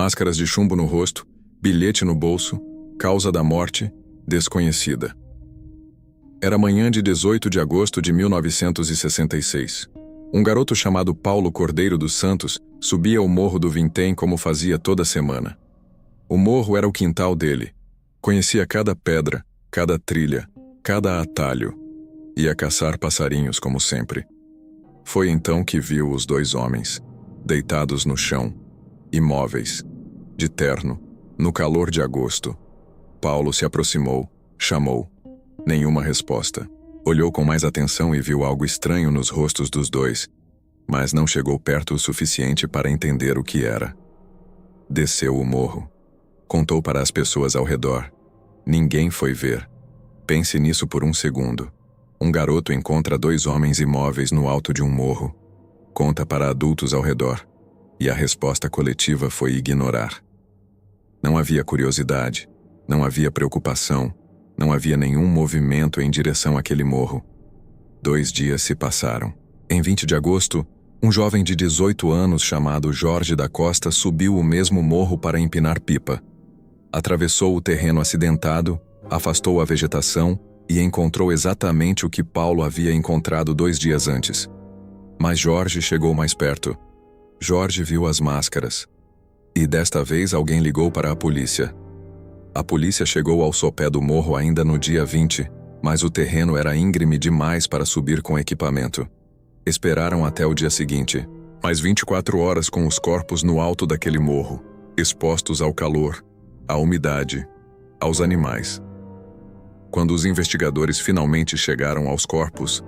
Máscaras de chumbo no rosto, bilhete no bolso, causa da morte, desconhecida. Era manhã de 18 de agosto de 1966. Um garoto chamado Paulo Cordeiro dos Santos subia o morro do Vintém como fazia toda semana. O morro era o quintal dele. Conhecia cada pedra, cada trilha, cada atalho. Ia caçar passarinhos como sempre. Foi então que viu os dois homens, deitados no chão, imóveis, de terno, no calor de agosto. Paulo se aproximou, chamou. Nenhuma resposta. Olhou com mais atenção e viu algo estranho nos rostos dos dois, mas não chegou perto o suficiente para entender o que era. Desceu o morro. Contou para as pessoas ao redor. Ninguém foi ver. Pense nisso por um segundo. Um garoto encontra dois homens imóveis no alto de um morro. Conta para adultos ao redor. E a resposta coletiva foi ignorar. Não havia curiosidade. Não havia preocupação. Não havia nenhum movimento em direção àquele morro. 2 dias se passaram. Em 20 de agosto, um jovem de 18 anos chamado Jorge da Costa subiu o mesmo morro para empinar pipa. Atravessou o terreno acidentado, afastou a vegetação e encontrou exatamente o que Paulo havia encontrado 2 dias antes. Mas Jorge chegou mais perto. Jorge viu as máscaras. E desta vez alguém ligou para a polícia. A polícia chegou ao sopé do morro ainda no dia 20, mas o terreno era íngreme demais para subir com equipamento. Esperaram até o dia seguinte, mais 24 horas com os corpos no alto daquele morro, expostos ao calor, à umidade, aos animais. Quando os investigadores finalmente chegaram aos corpos,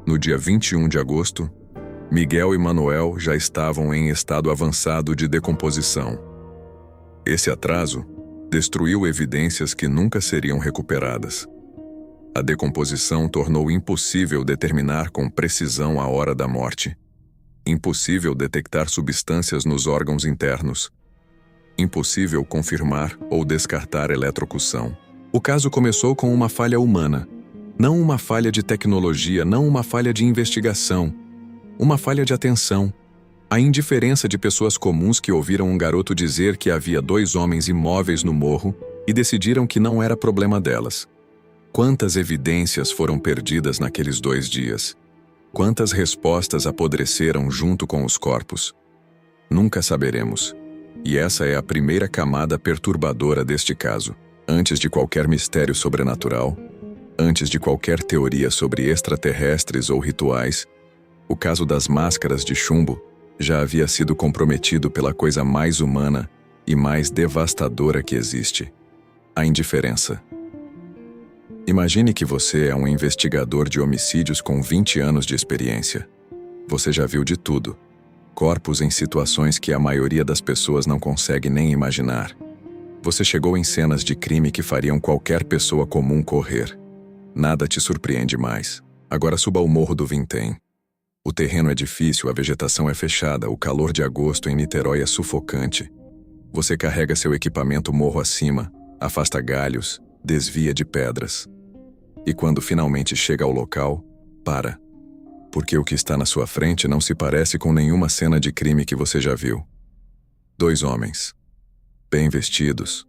no dia 21 de agosto, Miguel e Manuel já estavam em estado avançado de decomposição. Esse atraso destruiu evidências que nunca seriam recuperadas. A decomposição tornou impossível determinar com precisão a hora da morte. Impossível detectar substâncias nos órgãos internos. Impossível confirmar ou descartar eletrocução. O caso começou com uma falha humana. Não uma falha de tecnologia, não uma falha de investigação. Uma falha de atenção. A indiferença de pessoas comuns que ouviram um garoto dizer que havia 2 homens imóveis no morro e decidiram que não era problema delas. Quantas evidências foram perdidas naqueles 2 dias? Quantas respostas apodreceram junto com os corpos? Nunca saberemos. E essa é a primeira camada perturbadora deste caso. Antes de qualquer mistério sobrenatural, antes de qualquer teoria sobre extraterrestres ou rituais, o caso das máscaras de chumbo já havia sido comprometido pela coisa mais humana e mais devastadora que existe: a indiferença. Imagine que você é um investigador de homicídios com 20 anos de experiência. Você já viu de tudo. Corpos em situações que a maioria das pessoas não consegue nem imaginar. Você chegou em cenas de crime que fariam qualquer pessoa comum correr. Nada te surpreende mais. Agora suba o Morro do Vintém. O terreno é difícil, a vegetação é fechada, o calor de agosto em Niterói é sufocante. Você carrega seu equipamento morro acima, afasta galhos, desvia de pedras. E quando finalmente chega ao local, para. Porque o que está na sua frente não se parece com nenhuma cena de crime que você já viu. 2 homens. Bem vestidos.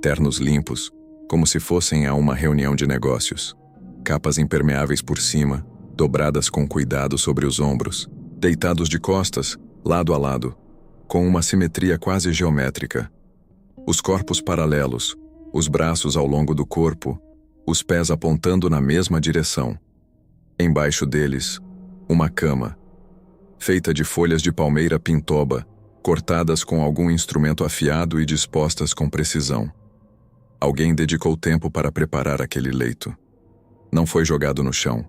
Ternos limpos, como se fossem a uma reunião de negócios. Capas impermeáveis por cima, dobradas com cuidado sobre os ombros, deitados de costas, lado a lado, com uma simetria quase geométrica. Os corpos paralelos, os braços ao longo do corpo, os pés apontando na mesma direção. Embaixo deles, uma cama, feita de folhas de palmeira pintoba, cortadas com algum instrumento afiado e dispostas com precisão. Alguém dedicou tempo para preparar aquele leito. Não foi jogado no chão.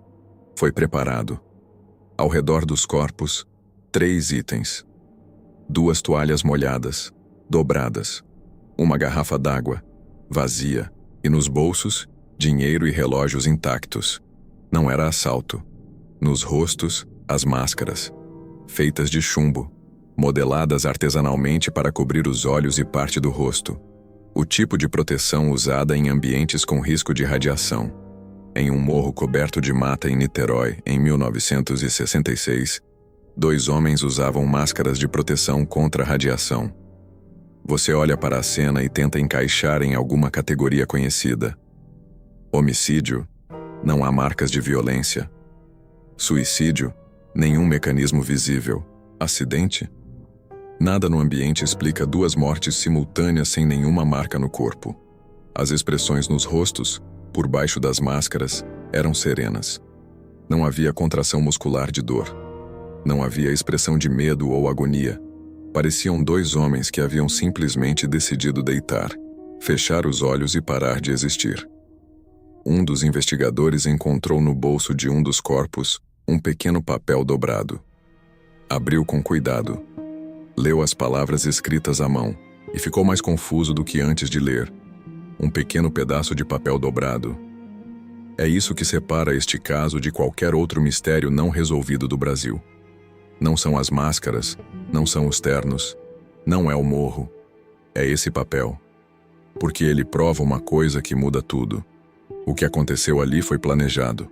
Foi preparado. Ao redor dos corpos, 3 itens. 2 toalhas molhadas, dobradas. Uma garrafa d'água, vazia. E nos bolsos, dinheiro e relógios intactos. Não era assalto. Nos rostos, as máscaras. Feitas de chumbo. Modeladas artesanalmente para cobrir os olhos e parte do rosto. O tipo de proteção usada em ambientes com risco de radiação. Em um morro coberto de mata em Niterói, em 1966, 2 homens usavam máscaras de proteção contra a radiação. Você olha para a cena e tenta encaixar em alguma categoria conhecida. Homicídio? Não há marcas de violência. Suicídio? Nenhum mecanismo visível. Acidente? Nada no ambiente explica duas mortes simultâneas sem nenhuma marca no corpo. As expressões nos rostos, por baixo das máscaras, eram serenas. Não havia contração muscular de dor. Não havia expressão de medo ou agonia. Pareciam dois homens que haviam simplesmente decidido deitar, fechar os olhos e parar de existir. Um dos investigadores encontrou no bolso de um dos corpos um pequeno papel dobrado. Abriu com cuidado. Leu as palavras escritas à mão e ficou mais confuso do que antes de ler. Um pequeno pedaço de papel dobrado. É isso que separa este caso de qualquer outro mistério não resolvido do Brasil. Não são as máscaras, não são os ternos, não é o morro. É esse papel. Porque ele prova uma coisa que muda tudo. O que aconteceu ali foi planejado.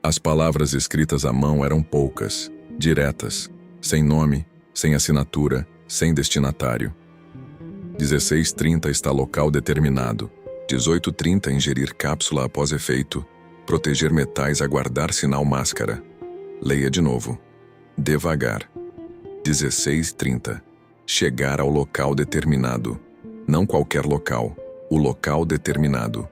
As palavras escritas à mão eram poucas, diretas, sem nome, sem assinatura, sem destinatário. 16h30 está local determinado. 18h30 ingerir cápsula após efeito. Proteger metais aguardar sinal máscara. Leia de novo. Devagar. 16h30. Chegar ao local determinado. Não qualquer local. O local determinado.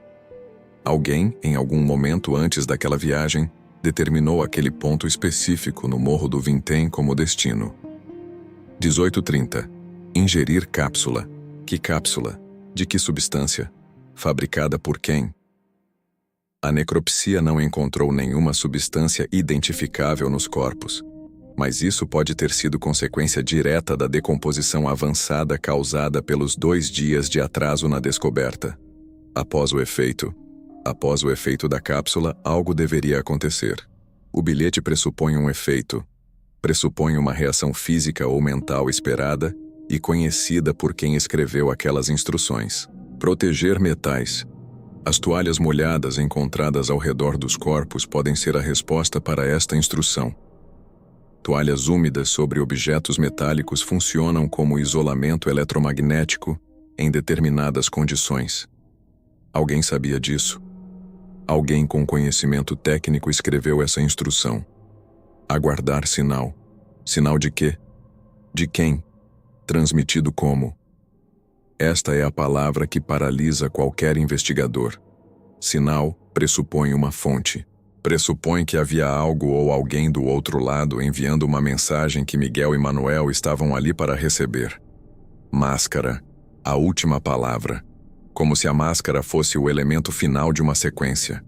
Alguém, em algum momento antes daquela viagem, determinou aquele ponto específico no Morro do Vintém como destino. 18h30. Ingerir cápsula. Que cápsula? De que substância? Fabricada por quem? A necropsia não encontrou nenhuma substância identificável nos corpos, mas isso pode ter sido consequência direta da decomposição avançada causada pelos 2 dias de atraso na descoberta. Após o efeito da cápsula, algo deveria acontecer. O bilhete pressupõe um efeito, pressupõe uma reação física ou mental esperada e conhecida por quem escreveu aquelas instruções. Proteger metais. As toalhas molhadas encontradas ao redor dos corpos podem ser a resposta para esta instrução. Toalhas úmidas sobre objetos metálicos funcionam como isolamento eletromagnético em determinadas condições. Alguém sabia disso? Alguém com conhecimento técnico escreveu essa instrução. Aguardar sinal. Sinal de quê? De quem? Transmitido como? Esta é a palavra que paralisa qualquer investigador. Sinal pressupõe uma fonte. Pressupõe que havia algo ou alguém do outro lado enviando uma mensagem que Miguel e Manuel estavam ali para receber. Máscara. A última palavra. Como se a máscara fosse o elemento final de uma sequência.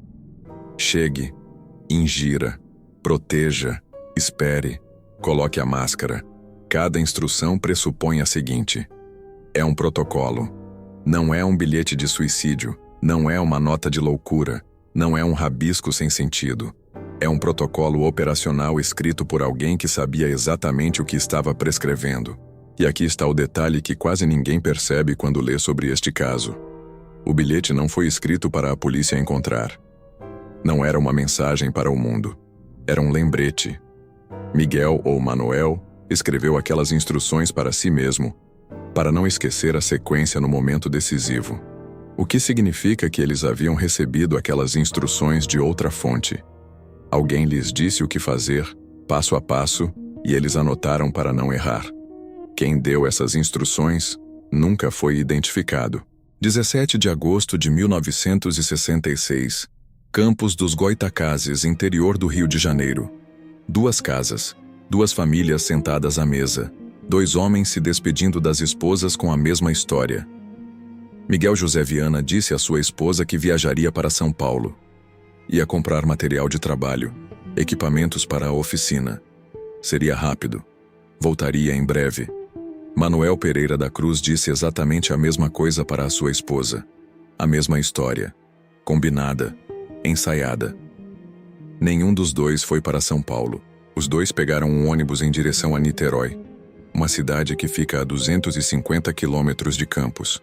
Chegue. Ingira. Proteja. Espere. Coloque a máscara. Cada instrução pressupõe a seguinte. É um protocolo. Não é um bilhete de suicídio. Não é uma nota de loucura. Não é um rabisco sem sentido. É um protocolo operacional escrito por alguém que sabia exatamente o que estava prescrevendo. E aqui está o detalhe que quase ninguém percebe quando lê sobre este caso. O bilhete não foi escrito para a polícia encontrar. Não era uma mensagem para o mundo. Era um lembrete. Miguel ou Manuel escreveu aquelas instruções para si mesmo, para não esquecer a sequência no momento decisivo. O que significa que eles haviam recebido aquelas instruções de outra fonte. Alguém lhes disse o que fazer, passo a passo, e eles anotaram para não errar. Quem deu essas instruções nunca foi identificado. 17 de agosto de 1966. Campos dos Goitacazes, interior do Rio de Janeiro. 2 casas, 2 famílias sentadas à mesa, 2 homens se despedindo das esposas com a mesma história. Miguel José Viana disse à sua esposa que viajaria para São Paulo. Ia comprar material de trabalho, equipamentos para a oficina. Seria rápido. Voltaria em breve. Manuel Pereira da Cruz disse exatamente a mesma coisa para a sua esposa. A mesma história. Combinada. Ensaiada. Nenhum dos dois foi para São Paulo. Os dois pegaram um ônibus em direção a Niterói, uma cidade que fica a 250 quilômetros de Campos.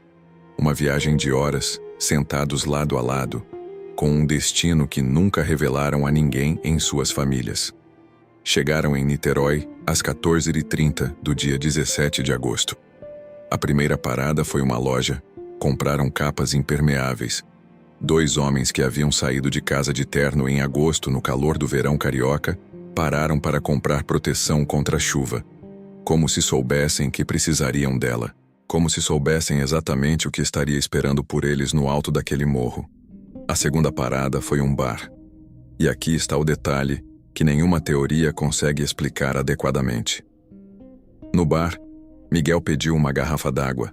Uma viagem de horas, sentados lado a lado, com um destino que nunca revelaram a ninguém em suas famílias. Chegaram em Niterói às 14h30 do dia 17 de agosto. A primeira parada foi uma loja. Compraram capas impermeáveis. 2 homens que haviam saído de casa de terno em agosto, no calor do verão carioca, pararam para comprar proteção contra a chuva. Como se soubessem que precisariam dela. Como se soubessem exatamente o que estaria esperando por eles no alto daquele morro. A segunda parada foi um bar. E aqui está o detalhe que nenhuma teoria consegue explicar adequadamente. No bar, Miguel pediu uma garrafa d'água.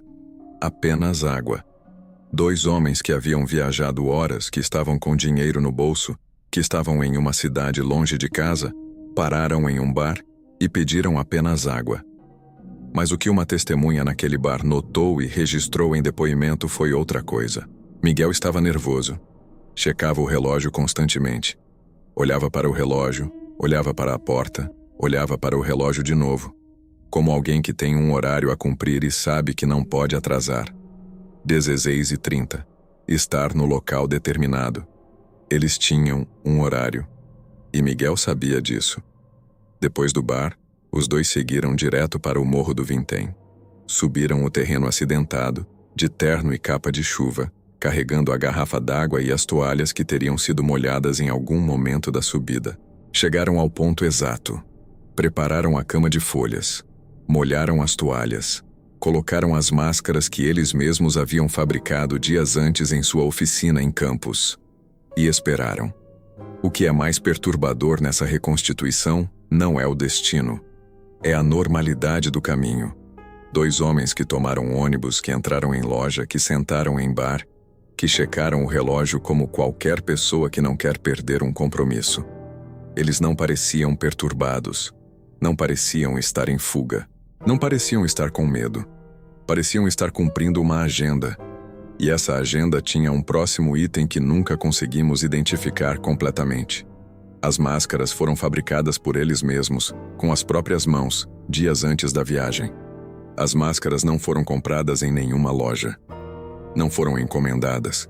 Apenas água. 2 homens que haviam viajado horas, que estavam com dinheiro no bolso, que estavam em uma cidade longe de casa, pararam em um bar e pediram apenas água. Mas o que uma testemunha naquele bar notou e registrou em depoimento foi outra coisa. Miguel estava nervoso. Checava o relógio constantemente. Olhava para o relógio, olhava para a porta, olhava para o relógio de novo. Como alguém que tem um horário a cumprir e sabe que não pode atrasar. 16h30. Estar no local determinado. Eles tinham um horário. E Miguel sabia disso. Depois do bar, os 2 seguiram direto para o Morro do Vintém. Subiram o terreno acidentado, de terno e capa de chuva, carregando a garrafa d'água e as toalhas que teriam sido molhadas em algum momento da subida. Chegaram ao ponto exato. Prepararam a cama de folhas. Molharam as toalhas. Colocaram as máscaras que eles mesmos haviam fabricado dias antes em sua oficina em Campos. E esperaram. O que é mais perturbador nessa reconstituição não é o destino. É a normalidade do caminho. 2 homens que tomaram ônibus, que entraram em loja, que sentaram em bar, que checaram o relógio como qualquer pessoa que não quer perder um compromisso. Eles não pareciam perturbados. Não pareciam estar em fuga. Não pareciam estar com medo. Pareciam estar cumprindo uma agenda. E essa agenda tinha um próximo item que nunca conseguimos identificar completamente. As máscaras foram fabricadas por eles mesmos, com as próprias mãos, dias antes da viagem. As máscaras não foram compradas em nenhuma loja. Não foram encomendadas.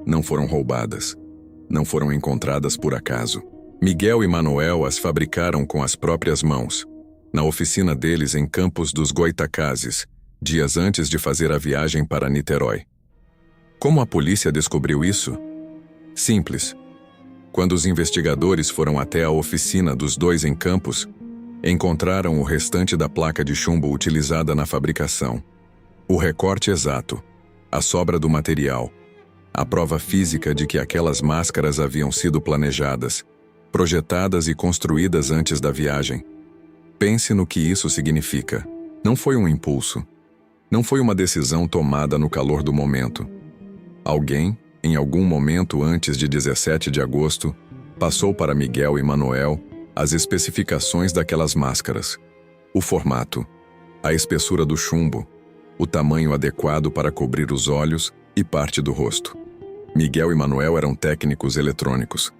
Não foram roubadas. Não foram encontradas por acaso. Miguel e Manuel as fabricaram com as próprias mãos, na oficina deles em Campos dos Goitacazes, dias antes de fazer a viagem para Niterói. Como a polícia descobriu isso? Simples. Quando os investigadores foram até a oficina dos 2 em Campos, encontraram o restante da placa de chumbo utilizada na fabricação. O recorte exato, a sobra do material, a prova física de que aquelas máscaras haviam sido planejadas, projetadas e construídas antes da viagem. Pense no que isso significa. Não foi um impulso. Não foi uma decisão tomada no calor do momento. Alguém, em algum momento antes de 17 de agosto, passou para Miguel e Manuel as especificações daquelas máscaras. O formato, a espessura do chumbo, o tamanho adequado para cobrir os olhos e parte do rosto. Miguel e Manuel eram técnicos eletrônicos.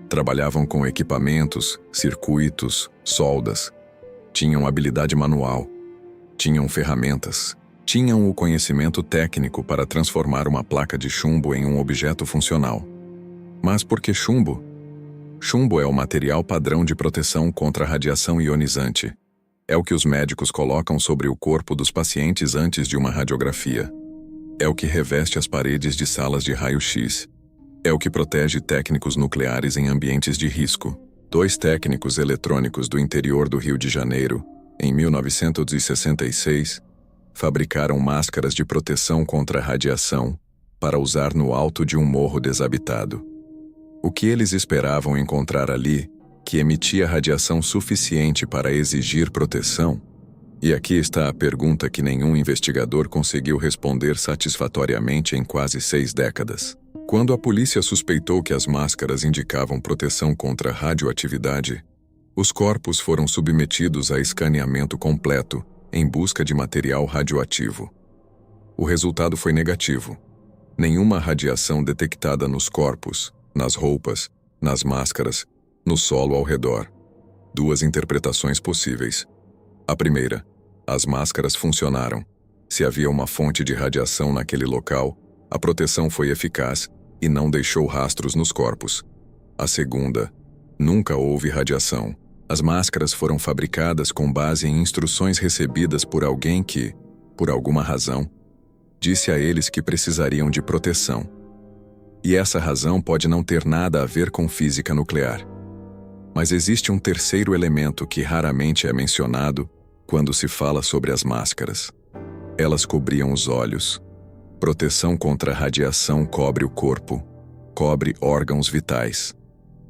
Trabalhavam com equipamentos, circuitos, soldas. Tinham habilidade manual. Tinham ferramentas. Tinham o conhecimento técnico para transformar uma placa de chumbo em um objeto funcional. Mas por que chumbo? Chumbo é o material padrão de proteção contra a radiação ionizante. É o que os médicos colocam sobre o corpo dos pacientes antes de uma radiografia. É o que reveste as paredes de salas de raio-x. É o que protege técnicos nucleares em ambientes de risco. 2 técnicos eletrônicos do interior do Rio de Janeiro, em 1966, fabricaram máscaras de proteção contra a radiação para usar no alto de um morro desabitado. O que eles esperavam encontrar ali, que emitia radiação suficiente para exigir proteção? E aqui está a pergunta que nenhum investigador conseguiu responder satisfatoriamente em quase 6 décadas. Quando a polícia suspeitou que as máscaras indicavam proteção contra radioatividade, os corpos foram submetidos a escaneamento completo em busca de material radioativo. O resultado foi negativo. Nenhuma radiação detectada nos corpos, nas roupas, nas máscaras, no solo ao redor. 2 interpretações possíveis. A primeira, as máscaras funcionaram. Se havia uma fonte de radiação naquele local, a proteção foi eficaz e não deixou rastros nos corpos. A segunda, nunca houve radiação. As máscaras foram fabricadas com base em instruções recebidas por alguém que, por alguma razão, disse a eles que precisariam de proteção. E essa razão pode não ter nada a ver com física nuclear. Mas existe um terceiro elemento que raramente é mencionado quando se fala sobre as máscaras. Elas cobriam os olhos. Proteção contra radiação cobre o corpo, cobre órgãos vitais.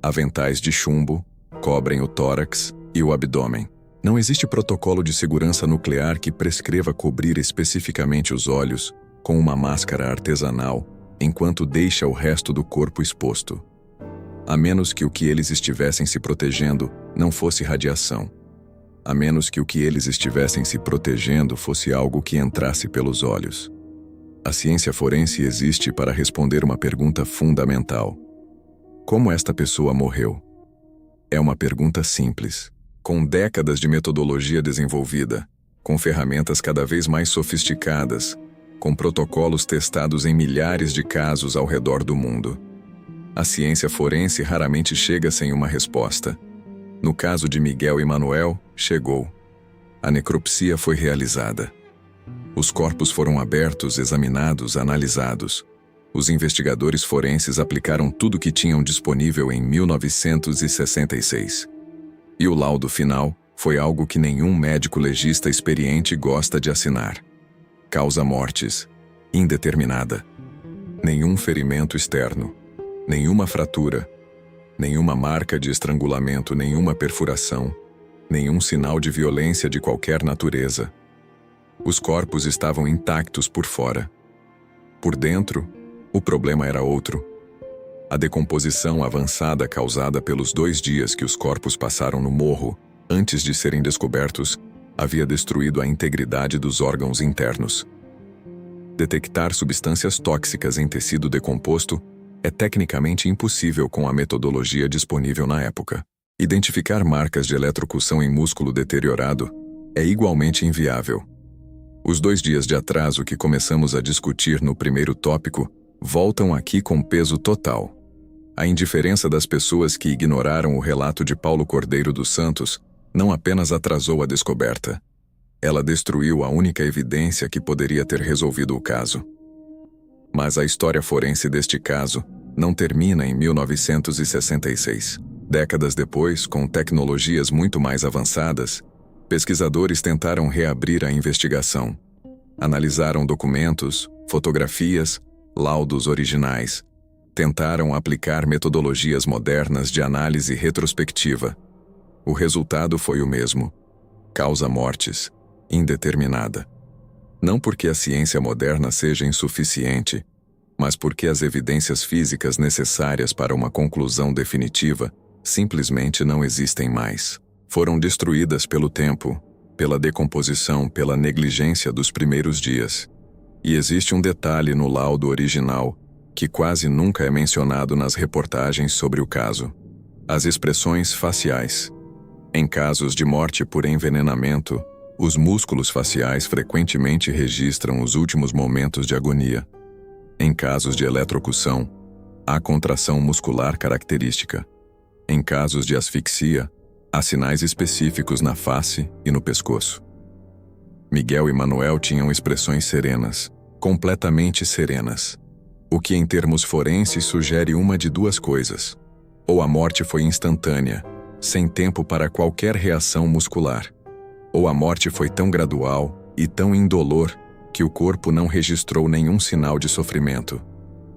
Aventais de chumbo cobrem o tórax e o abdômen. Não existe protocolo de segurança nuclear que prescreva cobrir especificamente os olhos com uma máscara artesanal, enquanto deixa o resto do corpo exposto. A menos que o que eles estivessem se protegendo não fosse radiação. A menos que o que eles estivessem se protegendo fosse algo que entrasse pelos olhos. A ciência forense existe para responder uma pergunta fundamental. Como esta pessoa morreu? É uma pergunta simples, com décadas de metodologia desenvolvida, com ferramentas cada vez mais sofisticadas, com protocolos testados em milhares de casos ao redor do mundo. A ciência forense raramente chega sem uma resposta. No caso de Miguel e Manuel, chegou. A necropsia foi realizada. Os corpos foram abertos, examinados, analisados. Os investigadores forenses aplicaram tudo que tinham disponível em 1966. E o laudo final foi algo que nenhum médico legista experiente gosta de assinar. Causa mortis, indeterminada. Nenhum ferimento externo, nenhuma fratura, nenhuma marca de estrangulamento, nenhuma perfuração, nenhum sinal de violência de qualquer natureza. Os corpos estavam intactos por fora. Por dentro, o problema era outro. A decomposição avançada causada pelos 2 dias que os corpos passaram no morro, antes de serem descobertos, havia destruído a integridade dos órgãos internos. Detectar substâncias tóxicas em tecido decomposto é tecnicamente impossível com a metodologia disponível na época. Identificar marcas de eletrocução em músculo deteriorado é igualmente inviável. Os 2 dias de atraso que começamos a discutir no primeiro tópico voltam aqui com peso total. A indiferença das pessoas que ignoraram o relato de Paulo Cordeiro dos Santos não apenas atrasou a descoberta, ela destruiu a única evidência que poderia ter resolvido o caso. Mas a história forense deste caso não termina em 1966. Décadas depois, com tecnologias muito mais avançadas, pesquisadores tentaram reabrir a investigação. Analisaram documentos, fotografias, laudos originais. Tentaram aplicar metodologias modernas de análise retrospectiva. O resultado foi o mesmo. Causa mortis, indeterminada. Não porque a ciência moderna seja insuficiente, mas porque as evidências físicas necessárias para uma conclusão definitiva simplesmente não existem mais. Foram destruídas pelo tempo, pela decomposição, pela negligência dos primeiros dias. E existe um detalhe no laudo original que quase nunca é mencionado nas reportagens sobre o caso: as expressões faciais. Em casos de morte por envenenamento, os músculos faciais frequentemente registram os últimos momentos de agonia. Em casos de eletrocução, há contração muscular característica. Em casos de asfixia, há sinais específicos na face e no pescoço. Miguel e Manuel tinham expressões serenas, completamente serenas. O que em termos forenses sugere uma de 2 coisas. Ou a morte foi instantânea, sem tempo para qualquer reação muscular. Ou a morte foi tão gradual e tão indolor que o corpo não registrou nenhum sinal de sofrimento.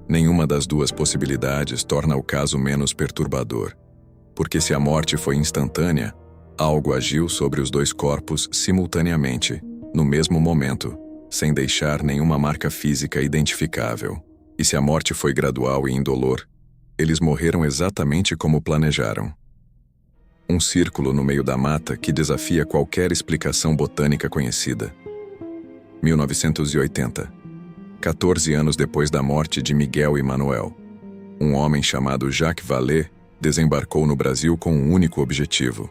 Nenhuma das 2 possibilidades torna o caso menos perturbador. Porque se a morte foi instantânea, algo agiu sobre os 2 corpos simultaneamente, no mesmo momento, sem deixar nenhuma marca física identificável. E se a morte foi gradual e indolor, eles morreram exatamente como planejaram. Um círculo no meio da mata que desafia qualquer explicação botânica conhecida. 1980. 14 anos depois da morte de Miguel e Manuel, um homem chamado Jacques Vallée desembarcou no Brasil com um único objetivo.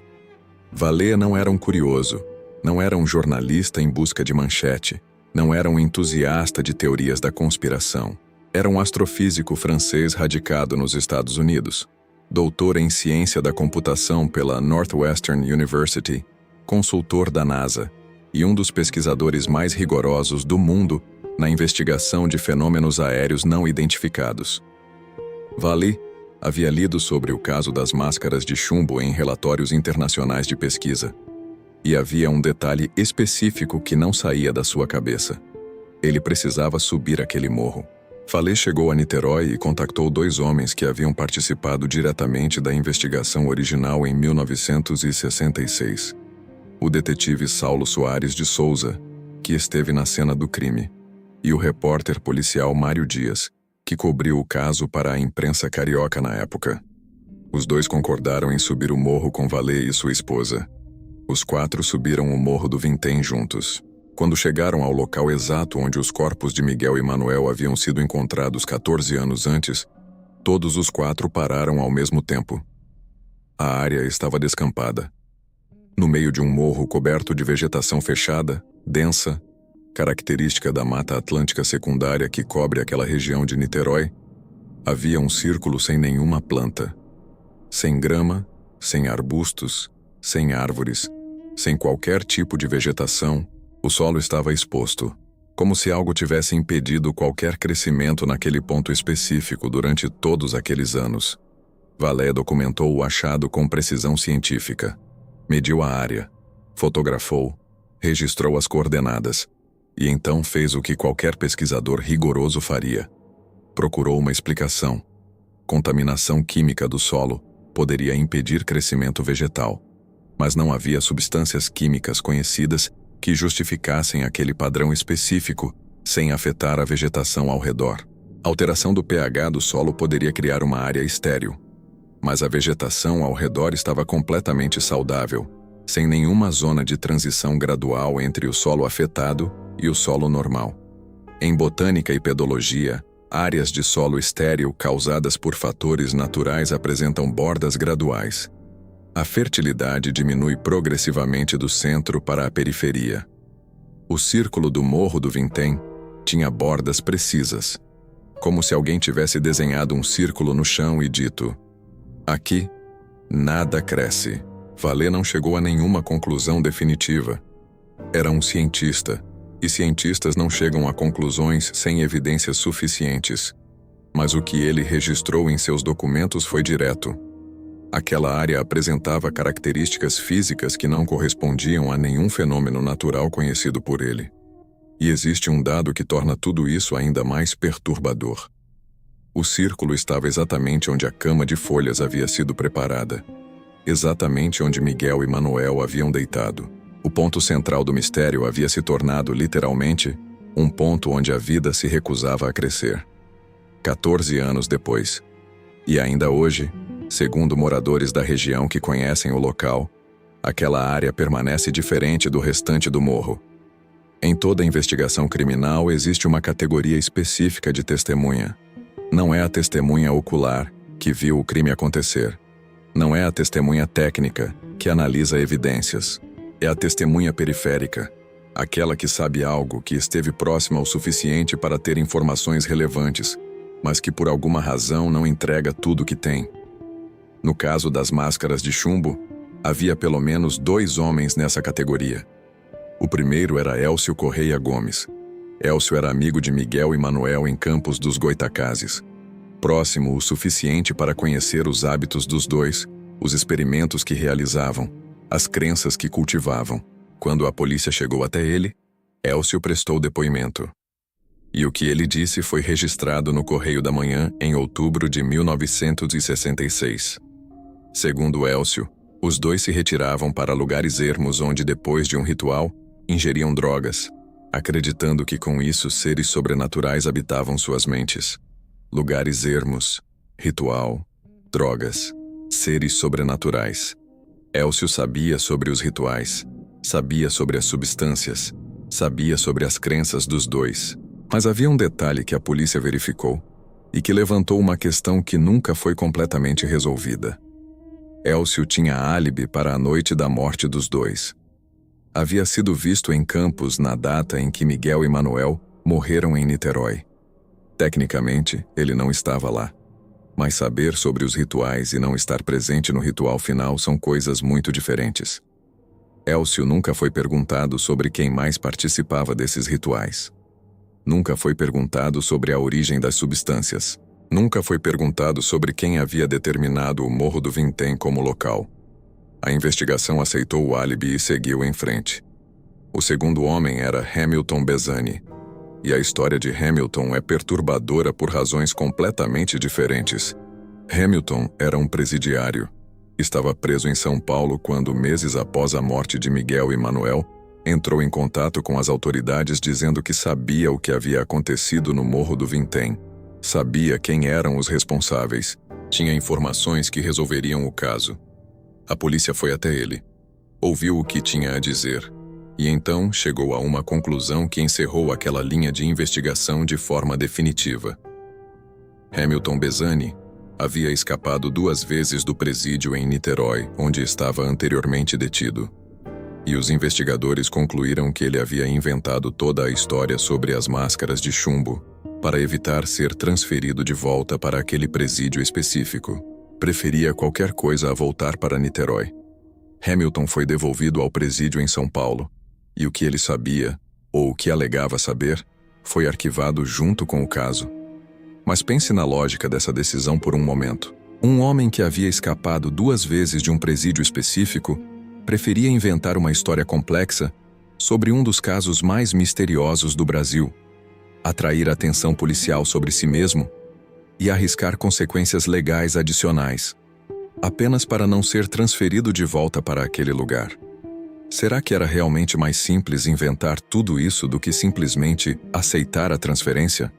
Vallée não era um curioso, não era um jornalista em busca de manchete, não era um entusiasta de teorias da conspiração. Era um astrofísico francês radicado nos Estados Unidos, doutor em ciência da computação pela Northwestern University, consultor da NASA, e um dos pesquisadores mais rigorosos do mundo na investigação de fenômenos aéreos não identificados. Vallée havia lido sobre o caso das máscaras de chumbo em relatórios internacionais de pesquisa. E havia um detalhe específico que não saía da sua cabeça. Ele precisava subir aquele morro. Vallée chegou a Niterói e contactou 2 homens que haviam participado diretamente da investigação original em 1966. O detetive Saulo Soares de Souza, que esteve na cena do crime, e o repórter policial Mário Dias, que cobriu o caso para a imprensa carioca na época. Os 2 concordaram em subir o morro com Vallée e sua esposa. Os 4 subiram o morro do Vintém juntos. Quando chegaram ao local exato onde os corpos de Miguel e Manuel haviam sido encontrados 14 anos antes, todos os 4 pararam ao mesmo tempo. A área estava descampada. No meio de um morro coberto de vegetação fechada, densa, característica da Mata Atlântica secundária que cobre aquela região de Niterói, havia um círculo sem nenhuma planta. Sem grama, sem arbustos, sem árvores, sem qualquer tipo de vegetação, o solo estava exposto, como se algo tivesse impedido qualquer crescimento naquele ponto específico durante todos aqueles anos. Vallée documentou o achado com precisão científica. Mediu a área, fotografou, registrou as coordenadas, e então fez o que qualquer pesquisador rigoroso faria. Procurou uma explicação. Contaminação química do solo poderia impedir crescimento vegetal, mas não havia substâncias químicas conhecidas que justificassem aquele padrão específico sem afetar a vegetação ao redor. A alteração do pH do solo poderia criar uma área estéril, mas a vegetação ao redor estava completamente saudável, sem nenhuma zona de transição gradual entre o solo afetado e o solo normal. Em botânica e pedologia, áreas de solo estéril causadas por fatores naturais apresentam bordas graduais. A fertilidade diminui progressivamente do centro para a periferia. O círculo do Morro do Vintém tinha bordas precisas, como se alguém tivesse desenhado um círculo no chão e dito: aqui, nada cresce. Vallée não chegou a nenhuma conclusão definitiva. Era um cientista, e cientistas não chegam a conclusões sem evidências suficientes. Mas o que ele registrou em seus documentos foi direto. Aquela área apresentava características físicas que não correspondiam a nenhum fenômeno natural conhecido por ele. E existe um dado que torna tudo isso ainda mais perturbador. O círculo estava exatamente onde a cama de folhas havia sido preparada, exatamente onde Miguel e Manuel haviam deitado. O ponto central do mistério havia se tornado, literalmente, um ponto onde a vida se recusava a crescer. 14 anos depois. E ainda hoje, segundo moradores da região que conhecem o local, aquela área permanece diferente do restante do morro. Em toda investigação criminal existe uma categoria específica de testemunha. Não é a testemunha ocular, que viu o crime acontecer. Não é a testemunha técnica, que analisa evidências. É a testemunha periférica, aquela que sabe algo, que esteve próxima o suficiente para ter informações relevantes, mas que por alguma razão não entrega tudo o que tem. No caso das máscaras de chumbo, havia pelo menos 2 homens nessa categoria. O primeiro era Elcio Correia Gomes. Elcio era amigo de Miguel e Manuel em Campos dos Goitacazes. Próximo o suficiente para conhecer os hábitos dos dois, os experimentos que realizavam, as crenças que cultivavam. Quando a polícia chegou até ele, Elcio prestou depoimento. E o que ele disse foi registrado no Correio da Manhã em outubro de 1966. Segundo Elcio, os dois se retiravam para lugares ermos onde, depois de um ritual, ingeriam drogas, acreditando que com isso seres sobrenaturais habitavam suas mentes. Lugares ermos, ritual, drogas, seres sobrenaturais. Elcio sabia sobre os rituais, sabia sobre as substâncias, sabia sobre as crenças dos dois. Mas havia um detalhe que a polícia verificou e que levantou uma questão que nunca foi completamente resolvida. Elcio tinha álibi para a noite da morte dos dois. Havia sido visto em Campos na data em que Miguel e Manuel morreram em Niterói. Tecnicamente, ele não estava lá. Mas saber sobre os rituais e não estar presente no ritual final são coisas muito diferentes. Elcio nunca foi perguntado sobre quem mais participava desses rituais. Nunca foi perguntado sobre a origem das substâncias. Nunca foi perguntado sobre quem havia determinado o Morro do Vintém como local. A investigação aceitou o álibi e seguiu em frente. O segundo homem era Hamilton Bezzani. E a história de Hamilton é perturbadora por razões completamente diferentes. Hamilton era um presidiário. Estava preso em São Paulo quando, meses após a morte de Miguel e Manuel, entrou em contato com as autoridades dizendo que sabia o que havia acontecido no Morro do Vintém. Sabia quem eram os responsáveis. Tinha informações que resolveriam o caso. A polícia foi até ele. Ouviu o que tinha a dizer. E então chegou a uma conclusão que encerrou aquela linha de investigação de forma definitiva. Hamilton Bezzani havia escapado 2 vezes do presídio em Niterói, onde estava anteriormente detido. E os investigadores concluíram que ele havia inventado toda a história sobre as máscaras de chumbo para evitar ser transferido de volta para aquele presídio específico. Preferia qualquer coisa a voltar para Niterói. Hamilton foi devolvido ao presídio em São Paulo, e o que ele sabia, ou o que alegava saber, foi arquivado junto com o caso. Mas pense na lógica dessa decisão por um momento. Um homem que havia escapado 2 vezes de um presídio específico preferia inventar uma história complexa sobre um dos casos mais misteriosos do Brasil, atrair atenção policial sobre si mesmo e arriscar consequências legais adicionais, apenas para não ser transferido de volta para aquele lugar. Será que era realmente mais simples inventar tudo isso do que simplesmente aceitar a transferência?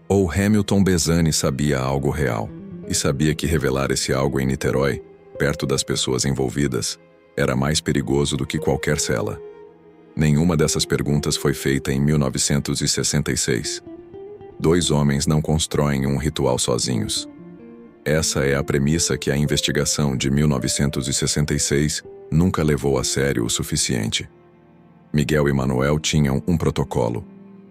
Ou Hamilton Bezzani sabia algo real, e sabia que revelar esse algo em Niterói, perto das pessoas envolvidas, era mais perigoso do que qualquer cela? Nenhuma dessas perguntas foi feita em 1966. 2 homens não constroem um ritual sozinhos. Essa é a premissa que a investigação de 1966 nunca levou a sério o suficiente. Miguel e Manuel tinham um protocolo,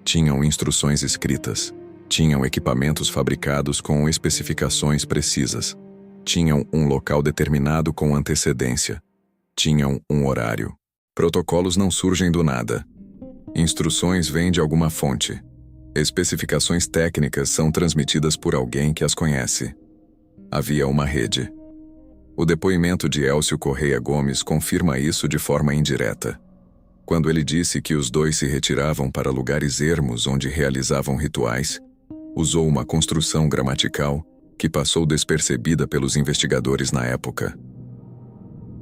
tinham instruções escritas, tinham equipamentos fabricados com especificações precisas, tinham um local determinado com antecedência, tinham um horário. Protocolos não surgem do nada. Instruções vêm de alguma fonte. Especificações técnicas são transmitidas por alguém que as conhece. Havia uma rede. O depoimento de Elcio Correia Gomes confirma isso de forma indireta. Quando ele disse que os 2 se retiravam para lugares ermos onde realizavam rituais, usou uma construção gramatical que passou despercebida pelos investigadores na época.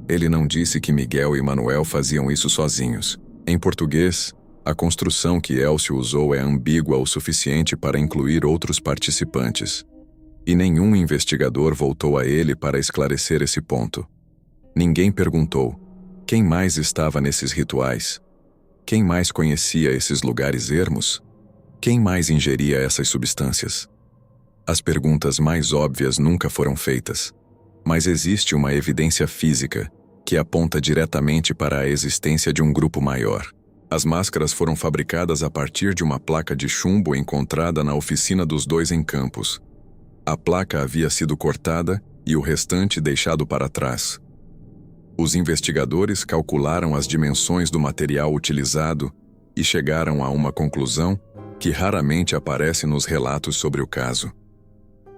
Ele não disse que Miguel e Manuel faziam isso sozinhos. Em português, a construção que Elcio usou é ambígua o suficiente para incluir outros participantes. E nenhum investigador voltou a ele para esclarecer esse ponto. Ninguém perguntou: quem mais estava nesses rituais? Quem mais conhecia esses lugares ermos? Quem mais ingeria essas substâncias? As perguntas mais óbvias nunca foram feitas. Mas existe uma evidência física que aponta diretamente para a existência de um grupo maior. As máscaras foram fabricadas a partir de uma placa de chumbo encontrada na oficina dos 2 em Campos. A placa havia sido cortada e o restante deixado para trás. Os investigadores calcularam as dimensões do material utilizado e chegaram a uma conclusão que raramente aparece nos relatos sobre o caso.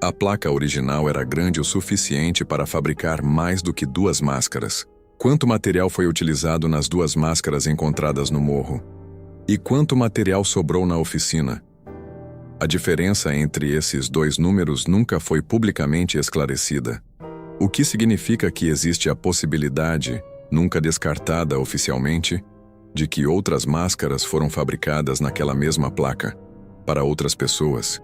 A placa original era grande o suficiente para fabricar mais do que 2 máscaras. Quanto material foi utilizado nas 2 máscaras encontradas no morro? E quanto material sobrou na oficina? A diferença entre esses 2 números nunca foi publicamente esclarecida. O que significa que existe a possibilidade, nunca descartada oficialmente, de que outras máscaras foram fabricadas naquela mesma placa, para outras pessoas.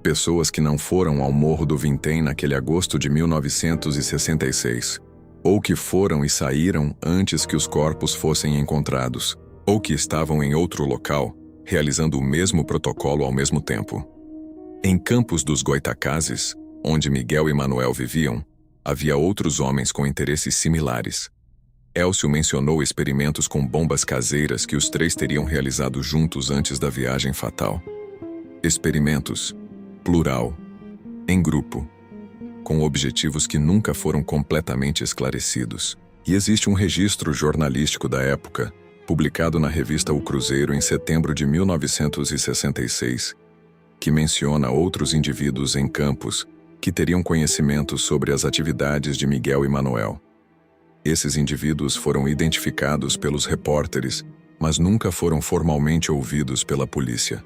Pessoas que não foram ao Morro do Vintém naquele agosto de 1966. Ou que foram e saíram antes que os corpos fossem encontrados, ou que estavam em outro local, realizando o mesmo protocolo ao mesmo tempo. Em Campos dos Goitacazes, onde Miguel e Manuel viviam, havia outros homens com interesses similares. Elcio mencionou experimentos com bombas caseiras que os 3 teriam realizado juntos antes da viagem fatal. Experimentos, plural, em grupo, com objetivos que nunca foram completamente esclarecidos. E existe um registro jornalístico da época, publicado na revista O Cruzeiro em setembro de 1966, que menciona outros indivíduos em Campos que teriam conhecimento sobre as atividades de Miguel e Manuel. Esses indivíduos foram identificados pelos repórteres, mas nunca foram formalmente ouvidos pela polícia.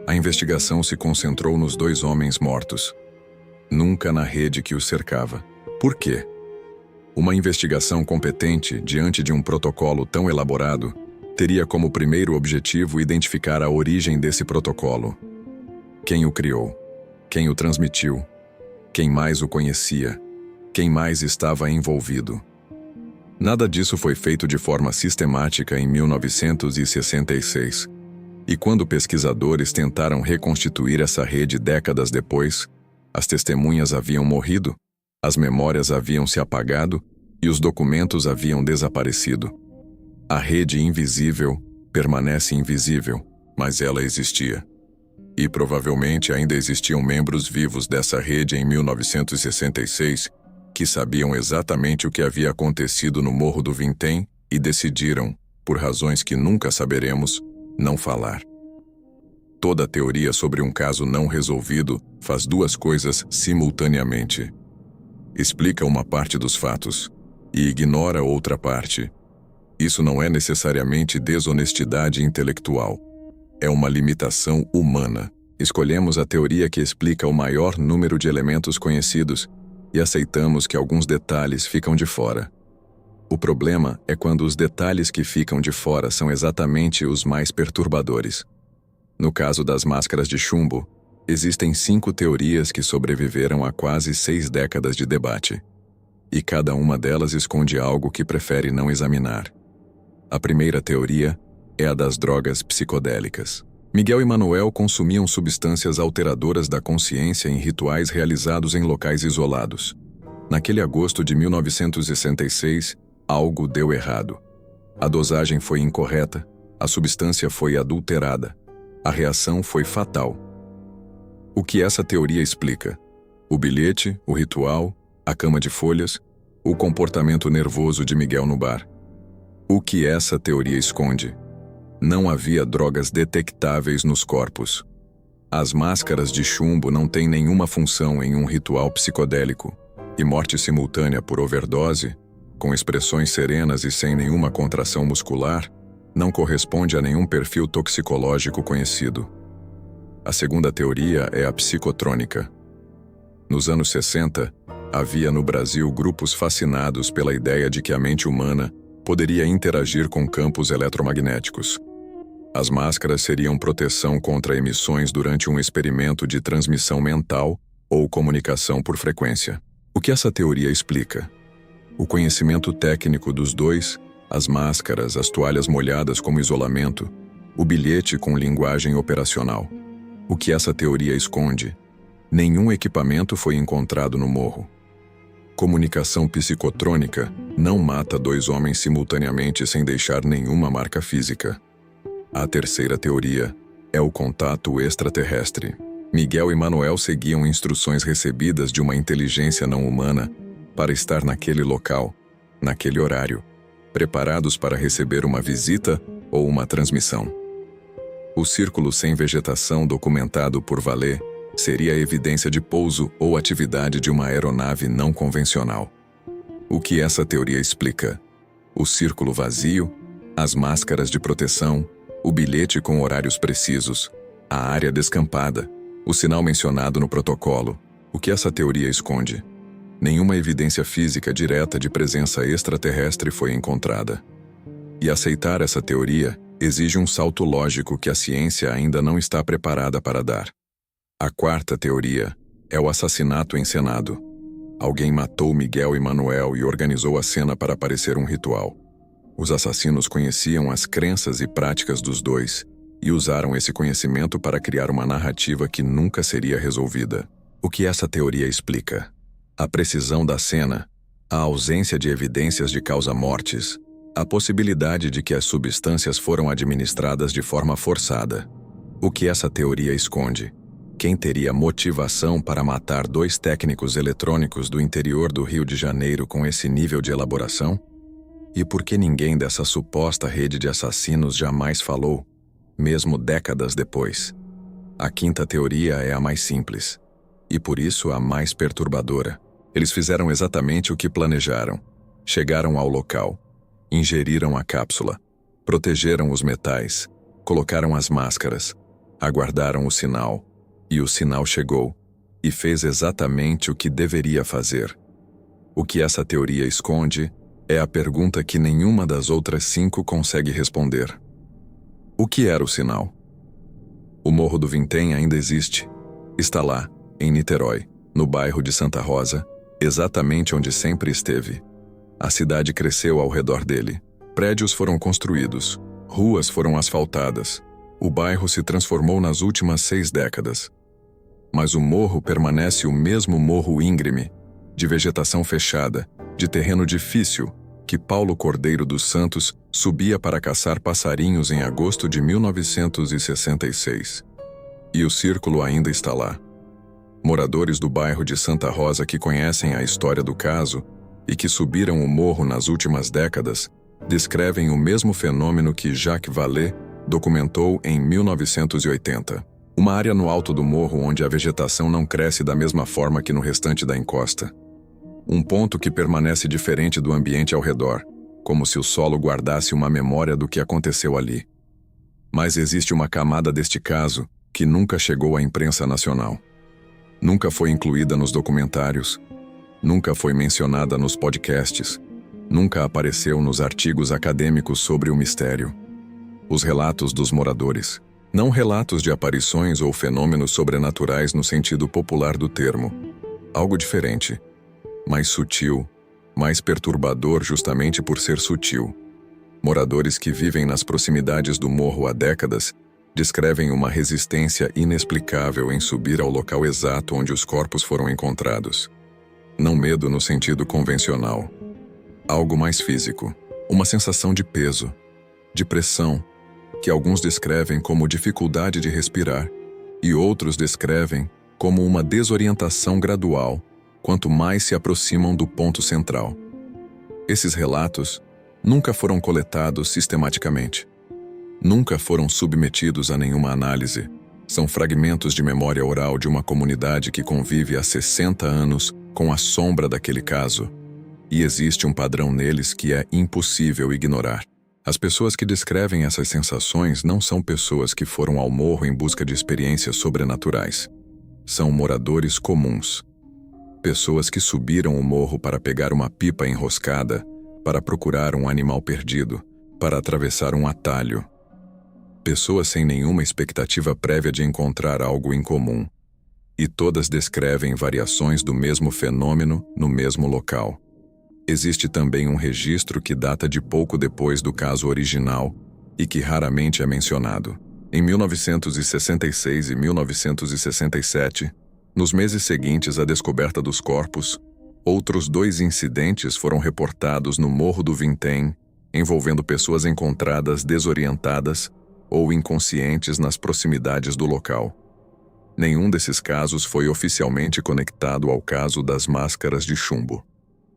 A investigação se concentrou nos 2 homens mortos, nunca na rede que os cercava. Por quê? Uma investigação competente, diante de um protocolo tão elaborado, teria como primeiro objetivo identificar a origem desse protocolo. Quem o criou? Quem o transmitiu? Quem mais o conhecia? Quem mais estava envolvido? Nada disso foi feito de forma sistemática em 1966. E quando pesquisadores tentaram reconstituir essa rede décadas depois, as testemunhas haviam morrido, as memórias haviam se apagado e os documentos haviam desaparecido. A rede invisível permanece invisível, mas ela existia. E provavelmente ainda existiam membros vivos dessa rede em 1966 que sabiam exatamente o que havia acontecido no Morro do Vintém e decidiram, por razões que nunca saberemos, não falar. Toda teoria sobre um caso não resolvido faz 2 coisas simultaneamente. Explica uma parte dos fatos e ignora outra parte. Isso não é necessariamente desonestidade intelectual. É uma limitação humana. Escolhemos a teoria que explica o maior número de elementos conhecidos e aceitamos que alguns detalhes ficam de fora. O problema é quando os detalhes que ficam de fora são exatamente os mais perturbadores. No caso das máscaras de chumbo, existem 5 teorias que sobreviveram a quase 6 décadas de debate. E cada uma delas esconde algo que prefere não examinar. A primeira teoria é a das drogas psicodélicas. Miguel e Manuel consumiam substâncias alteradoras da consciência em rituais realizados em locais isolados. Naquele agosto de 1966, algo deu errado. A dosagem foi incorreta, a substância foi adulterada. A reação foi fatal. O que essa teoria explica? O bilhete, o ritual, a cama de folhas, o comportamento nervoso de Miguel no bar. O que essa teoria esconde? Não havia drogas detectáveis nos corpos. As máscaras de chumbo não têm nenhuma função em um ritual psicodélico, e morte simultânea por overdose, com expressões serenas e sem nenhuma contração muscular, não corresponde a nenhum perfil toxicológico conhecido. A segunda teoria é a psicotrônica. Nos anos 60, havia no Brasil grupos fascinados pela ideia de que a mente humana poderia interagir com campos eletromagnéticos. As máscaras seriam proteção contra emissões durante um experimento de transmissão mental ou comunicação por frequência. O que essa teoria explica? O conhecimento técnico dos 2, as máscaras, as toalhas molhadas como isolamento, o bilhete com linguagem operacional. O que essa teoria esconde? Nenhum equipamento foi encontrado no morro. Comunicação psicotrônica não mata 2 homens simultaneamente sem deixar nenhuma marca física. A terceira teoria é o contato extraterrestre. Miguel e Manuel seguiam instruções recebidas de uma inteligência não humana para estar naquele local, naquele horário, preparados para receber uma visita ou uma transmissão. O círculo sem vegetação documentado por Vallée seria evidência de pouso ou atividade de uma aeronave não convencional. O que essa teoria explica? O círculo vazio, as máscaras de proteção, o bilhete com horários precisos, a área descampada, o sinal mencionado no protocolo. O que essa teoria esconde? Nenhuma evidência física direta de presença extraterrestre foi encontrada. E aceitar essa teoria exige um salto lógico que a ciência ainda não está preparada para dar. A quarta teoria é o assassinato encenado. Alguém matou Miguel e Manuel e organizou a cena para parecer um ritual. Os assassinos conheciam as crenças e práticas dos 2 e usaram esse conhecimento para criar uma narrativa que nunca seria resolvida. O que essa teoria explica? A precisão da cena, a ausência de evidências de causa-mortes, a possibilidade de que as substâncias foram administradas de forma forçada. O que essa teoria esconde? Quem teria motivação para matar 2 técnicos eletrônicos do interior do Rio de Janeiro com esse nível de elaboração? E por que ninguém dessa suposta rede de assassinos jamais falou, mesmo décadas depois? A quinta teoria é a mais simples, e por isso a mais perturbadora. Eles fizeram exatamente o que planejaram. Chegaram ao local, ingeriram a cápsula, protegeram os metais, colocaram as máscaras, aguardaram o sinal, e o sinal chegou, e fez exatamente o que deveria fazer. O que essa teoria esconde é a pergunta que nenhuma das outras 5 consegue responder. O que era o sinal? O Morro do Vintém ainda existe. Está lá, em Niterói, no bairro de Santa Rosa, exatamente onde sempre esteve. A cidade cresceu ao redor dele. Prédios foram construídos, ruas foram asfaltadas. O bairro se transformou nas últimas 6 décadas. Mas o morro permanece o mesmo morro íngreme, de vegetação fechada, de terreno difícil, que Paulo Cordeiro dos Santos subia para caçar passarinhos em agosto de 1966. E o círculo ainda está lá. Moradores do bairro de Santa Rosa que conhecem a história do caso e que subiram o morro nas últimas décadas, descrevem o mesmo fenômeno que Jacques Vallée documentou em 1980. Uma área no alto do morro onde a vegetação não cresce da mesma forma que no restante da encosta. Um ponto que permanece diferente do ambiente ao redor, como se o solo guardasse uma memória do que aconteceu ali. Mas existe uma camada deste caso que nunca chegou à imprensa nacional. Nunca foi incluída nos documentários, nunca foi mencionada nos podcasts, nunca apareceu nos artigos acadêmicos sobre o mistério. Os relatos dos moradores. Não relatos de aparições ou fenômenos sobrenaturais no sentido popular do termo. Algo diferente, mais sutil, mais perturbador justamente por ser sutil. Moradores que vivem nas proximidades do morro há décadas descrevem uma resistência inexplicável em subir ao local exato onde os corpos foram encontrados. Não medo no sentido convencional. Algo mais físico. Uma sensação de peso, de pressão, que alguns descrevem como dificuldade de respirar e outros descrevem como uma desorientação gradual quanto mais se aproximam do ponto central. Esses relatos nunca foram coletados sistematicamente. Nunca foram submetidos a nenhuma análise. São fragmentos de memória oral de uma comunidade que convive há 60 anos com a sombra daquele caso. E existe um padrão neles que é impossível ignorar. As pessoas que descrevem essas sensações não são pessoas que foram ao morro em busca de experiências sobrenaturais. São moradores comuns. Pessoas que subiram o morro para pegar uma pipa enroscada, para procurar um animal perdido, para atravessar um atalho. Pessoas sem nenhuma expectativa prévia de encontrar algo em comum. E todas descrevem variações do mesmo fenômeno no mesmo local. Existe também um registro que data de pouco depois do caso original e que raramente é mencionado. Em 1966 e 1967, nos meses seguintes à descoberta dos corpos, outros 2 incidentes foram reportados no Morro do Vintém, envolvendo pessoas encontradas desorientadas ou inconscientes nas proximidades do local. Nenhum desses casos foi oficialmente conectado ao caso das máscaras de chumbo.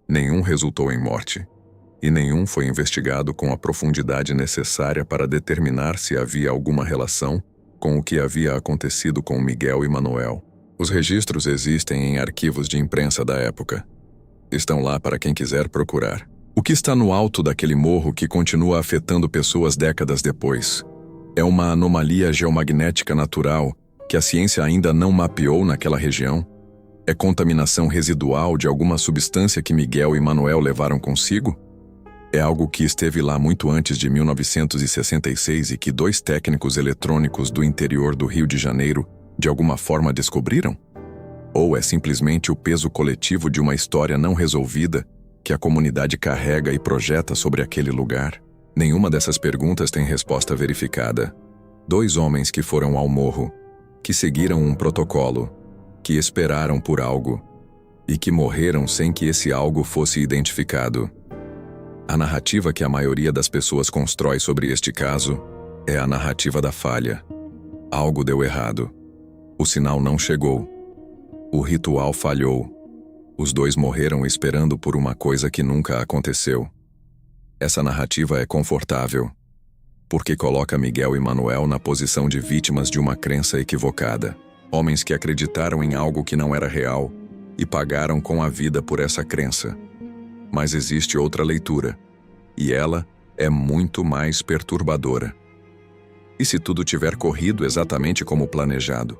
Nenhum resultou em morte, e nenhum foi investigado com a profundidade necessária para determinar se havia alguma relação com o que havia acontecido com Miguel e Manuel. Os registros existem em arquivos de imprensa da época. Estão lá para quem quiser procurar. O que está no alto daquele morro que continua afetando pessoas décadas depois? É uma anomalia geomagnética natural que a ciência ainda não mapeou naquela região? É contaminação residual de alguma substância que Miguel e Manuel levaram consigo? É algo que esteve lá muito antes de 1966 e que 2 técnicos eletrônicos do interior do Rio de Janeiro de alguma forma descobriram? Ou é simplesmente o peso coletivo de uma história não resolvida que a comunidade carrega e projeta sobre aquele lugar? Nenhuma dessas perguntas tem resposta verificada. 2 homens que foram ao morro, que seguiram um protocolo, que esperaram por algo e que morreram sem que esse algo fosse identificado. A narrativa que a maioria das pessoas constrói sobre este caso é a narrativa da falha. Algo deu errado. O sinal não chegou. O ritual falhou. Os 2 morreram esperando por uma coisa que nunca aconteceu. Essa narrativa é confortável, porque coloca Miguel e Manuel na posição de vítimas de uma crença equivocada. Homens que acreditaram em algo que não era real e pagaram com a vida por essa crença. Mas existe outra leitura, e ela é muito mais perturbadora. E se tudo tiver corrido exatamente como planejado?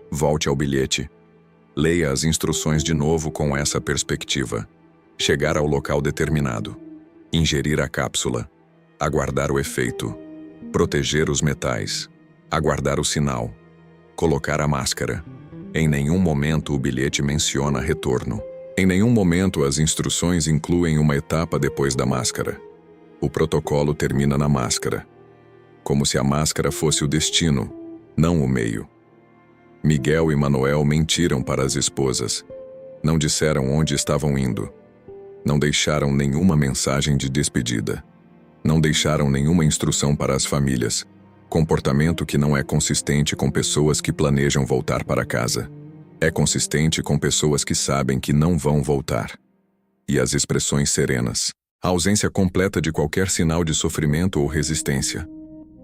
Volte ao bilhete. Leia as instruções de novo com essa perspectiva. Chegar ao local determinado. Ingerir a cápsula. Aguardar o efeito. Proteger os metais. Aguardar o sinal. Colocar a máscara. Em nenhum momento o bilhete menciona retorno. Em nenhum momento as instruções incluem uma etapa depois da máscara. O protocolo termina na máscara. Como se a máscara fosse o destino, não o meio. Miguel e Manuel mentiram para as esposas. Não disseram onde estavam indo. Não deixaram nenhuma mensagem de despedida. Não deixaram nenhuma instrução para as famílias. Comportamento que não é consistente com pessoas que planejam voltar para casa. É consistente com pessoas que sabem que não vão voltar. E as expressões serenas. A ausência completa de qualquer sinal de sofrimento ou resistência.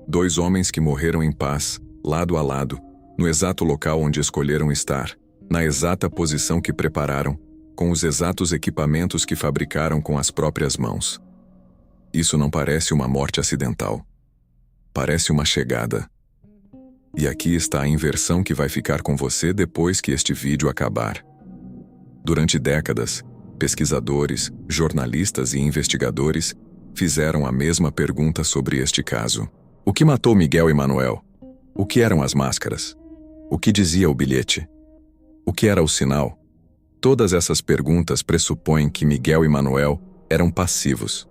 2 homens que morreram em paz, lado a lado, no exato local onde escolheram estar, na exata posição que prepararam, com os exatos equipamentos que fabricaram com as próprias mãos. Isso não parece uma morte acidental. Parece uma chegada. E aqui está a inversão que vai ficar com você depois que este vídeo acabar. Durante décadas, pesquisadores, jornalistas e investigadores fizeram a mesma pergunta sobre este caso. O que matou Miguel e Manuel? O que eram as máscaras? O que dizia o bilhete? O que era o sinal? Todas essas perguntas pressupõem que Miguel e Manuel eram passivos,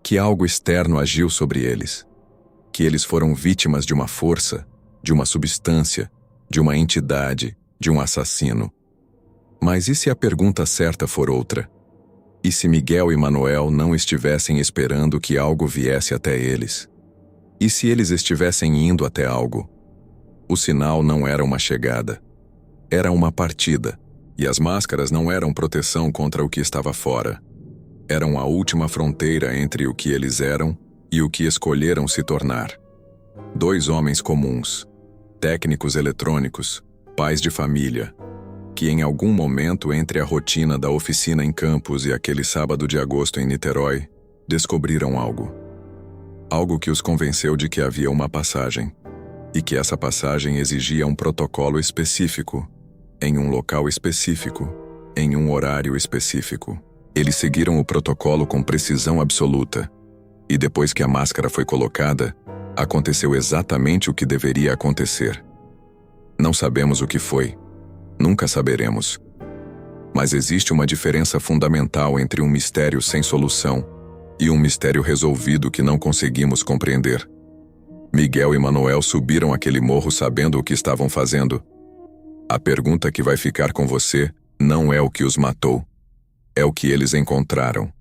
que algo externo agiu sobre eles, que eles foram vítimas de uma força, de uma substância, de uma entidade, de um assassino. Mas e se a pergunta certa for outra? E se Miguel e Manuel não estivessem esperando que algo viesse até eles? E se eles estivessem indo até algo? O sinal não era uma chegada. Era uma partida. E as máscaras não eram proteção contra o que estava fora. Eram a última fronteira entre o que eles eram e o que escolheram se tornar. 2 homens comuns, técnicos eletrônicos, pais de família, que em algum momento entre a rotina da oficina em Campos e aquele sábado de agosto em Niterói, descobriram algo. Algo que os convenceu de que havia uma passagem, e que essa passagem exigia um protocolo específico, em um local específico, em um horário específico. Eles seguiram o protocolo com precisão absoluta, e depois que a máscara foi colocada, aconteceu exatamente o que deveria acontecer. Não sabemos o que foi, nunca saberemos. Mas existe uma diferença fundamental entre um mistério sem solução e um mistério resolvido que não conseguimos compreender. Miguel e Manuel subiram aquele morro sabendo o que estavam fazendo. A pergunta que vai ficar com você não é o que os matou, é o que eles encontraram.